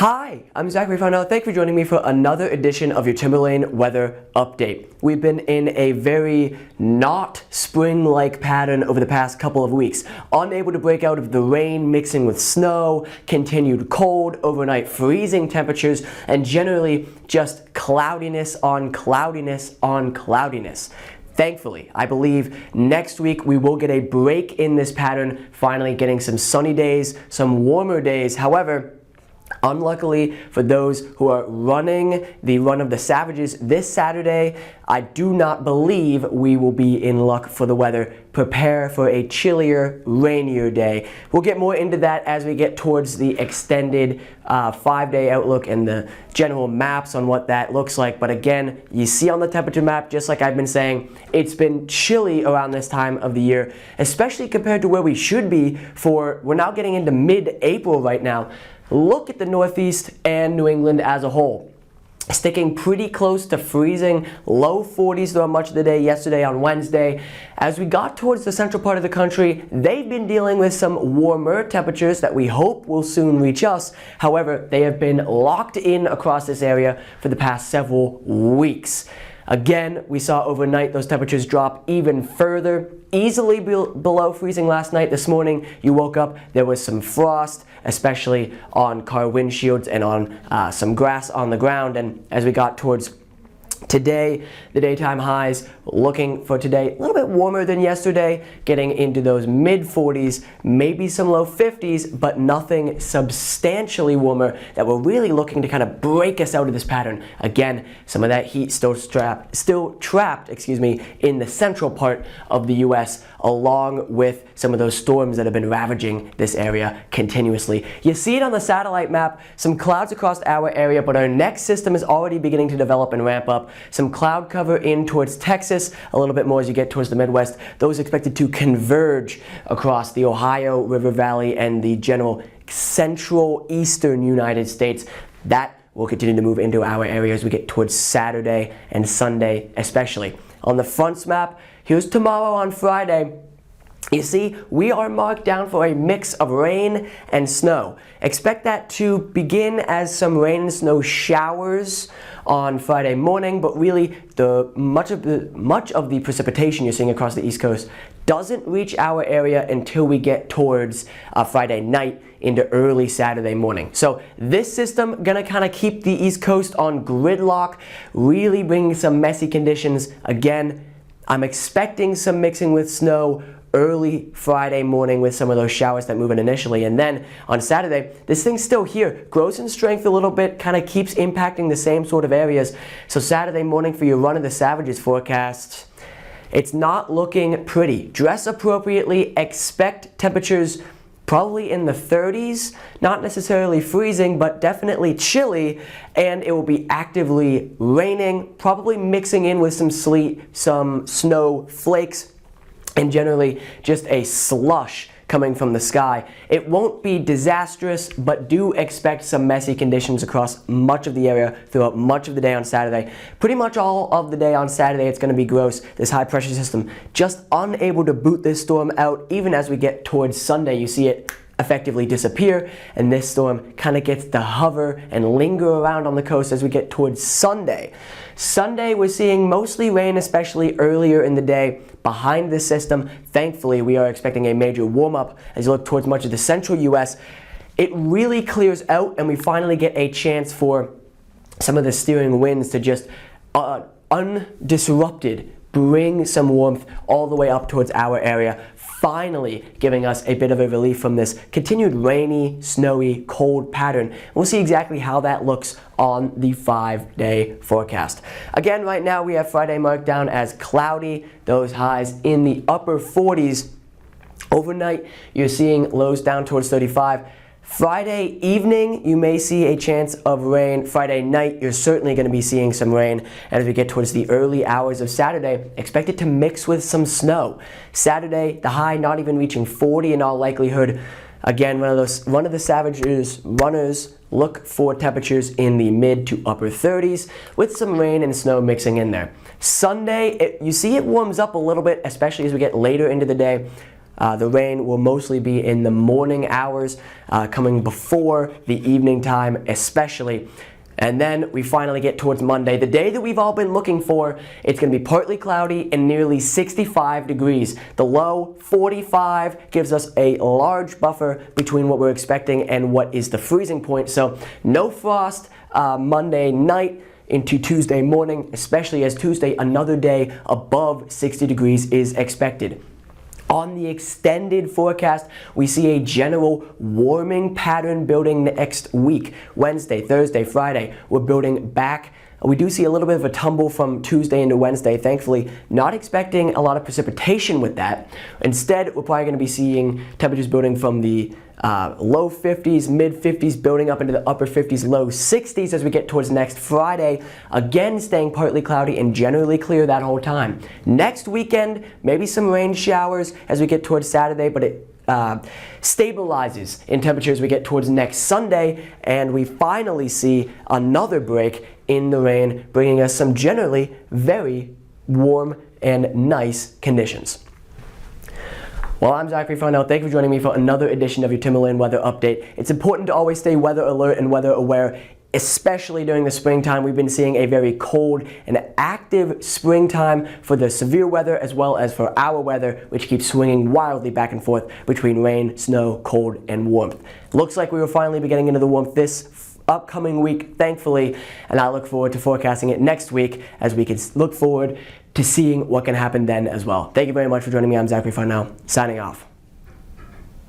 Hi, I'm Zachary Farnell. Thank you for joining me for another edition of your Timberlane weather update. We've been in a very not spring-like pattern over the past couple of weeks. Unable to break out of the rain mixing with snow, continued cold, overnight freezing temperatures, and generally just cloudiness on cloudiness on cloudiness. Thankfully, I believe next week we will get a break in this pattern, finally getting some sunny days, some warmer days. However, unluckily for those who are running the Run of the Savages this Saturday, I do not believe we will be in luck for the weather. Prepare for a chillier, rainier day. We'll get more into that as we get towards the extended 5-day outlook and the general maps on what that looks like. But again, you see on the temperature map, just like I've been saying, it's been chilly around this time of the year, especially compared to where we should be we're now getting into mid-April right now. Look at the Northeast and New England as a whole. Sticking pretty close to freezing, low 40s throughout much of the day yesterday on Wednesday. As we got towards the central part of the country, they've been dealing with some warmer temperatures that we hope will soon reach us. However, they have been locked in across this area for the past several weeks. Again, we saw overnight those temperatures drop even further, easily below freezing last night. This morning, you woke up, there was some frost, especially on car windshields and on some grass on the ground. And as we got towards today, the daytime highs looking for today a little bit warmer than yesterday, getting into those mid-40s, maybe some low 50s, but nothing substantially warmer that we're really looking to kind of break us out of this pattern. Again, some of that heat still trapped, in the central part of the U.S., along with some of those storms that have been ravaging this area continuously. You see it on the satellite map, some clouds across our area, but our next system is already beginning to develop and ramp up. Some cloud cover in towards Texas, a little bit more as you get towards the Midwest. Those expected to converge across the Ohio River Valley and the general central eastern United States. That will continue to move into our area as we get towards Saturday and Sunday especially. On the fronts map, here's tomorrow on Friday. You see, we are marked down for a mix of rain and snow. Expect that to begin as some rain and snow showers on Friday morning, but really much of the precipitation you're seeing across the East Coast doesn't reach our area until we get towards Friday night into early Saturday morning. So this system gonna kind of keep the East Coast on gridlock, really bringing some messy conditions. Again, I'm expecting some mixing with snow early Friday morning with some of those showers that move in initially. And then on Saturday, this thing's still here, grows in strength a little bit, kind of keeps impacting the same sort of areas. So Saturday morning for your Run of the Savages forecast, it's not looking pretty. Dress appropriately, expect temperatures probably in the 30s, not necessarily freezing, but definitely chilly, and it will be actively raining, probably mixing in with some sleet, some snow flakes, and generally just a slush coming from the sky. It won't be disastrous, but do expect some messy conditions across much of the area throughout much of the day on Saturday. Pretty much all of the day on Saturday, it's going to be gross. This high pressure system just unable to boot this storm out. Even as we get towards Sunday, you see it effectively disappear, and this storm kind of gets to hover and linger around on the coast as we get towards Sunday. Sunday, we're seeing mostly rain, especially earlier in the day behind this system. Thankfully, we are expecting a major warm-up as you look towards much of the central U.S. It really clears out, and we finally get a chance for some of the steering winds to just undisrupted bring some warmth all the way up towards our area, finally giving us a bit of a relief from this continued rainy, snowy, cold pattern. We'll see exactly how that looks on the 5-day forecast. Again, right now we have Friday marked down as cloudy, those highs in the upper 40s. Overnight, you're seeing lows down towards 35. Friday evening, you may see a chance of rain. Friday night, you're certainly going to be seeing some rain. And as we get towards the early hours of Saturday, expect it to mix with some snow. Saturday, the high not even reaching 40 in all likelihood. Again, one of the Savages runners look for temperatures in the mid to upper 30s with some rain and snow mixing in there. Sunday, you see it warms up a little bit, especially as we get later into the day. The rain will mostly be in the morning hours, coming before the evening time especially. And then we finally get towards Monday, the day that we've all been looking for. It's going to be partly cloudy and nearly 65 degrees. The low, 45, gives us a large buffer between what we're expecting and what is the freezing point. So no frost Monday night into Tuesday morning, especially as Tuesday, another day above 60 degrees is expected. On the extended forecast, we see a general warming pattern building next week. Wednesday, Thursday, Friday, we're building back. We do see a little bit of a tumble from Tuesday into Wednesday, thankfully. Not expecting a lot of precipitation with that. Instead, we're probably going to be seeing temperatures building from the low 50s, mid 50s, building up into the upper 50s, low 60s as we get towards next Friday. Again, staying partly cloudy and generally clear that whole time. Next weekend, maybe some rain showers as we get towards Saturday, but it stabilizes in temperatures as we get towards next Sunday, and we finally see another break in the rain, bringing us some generally very warm and nice conditions. Well, I'm Zachary Farnell. Thank you for joining me for another edition of your Timberland weather update. It's important to always stay weather alert and weather aware, especially during the springtime. We've been seeing a very cold and active springtime for the severe weather as well as for our weather, which keeps swinging wildly back and forth between rain, snow, cold, and warmth. Looks like we will finally be getting into the warmth this upcoming week, thankfully, and I look forward to forecasting it next week as we can look forward to seeing what can happen then as well. Thank you very much for joining me. I'm Zachary Farnell, signing off.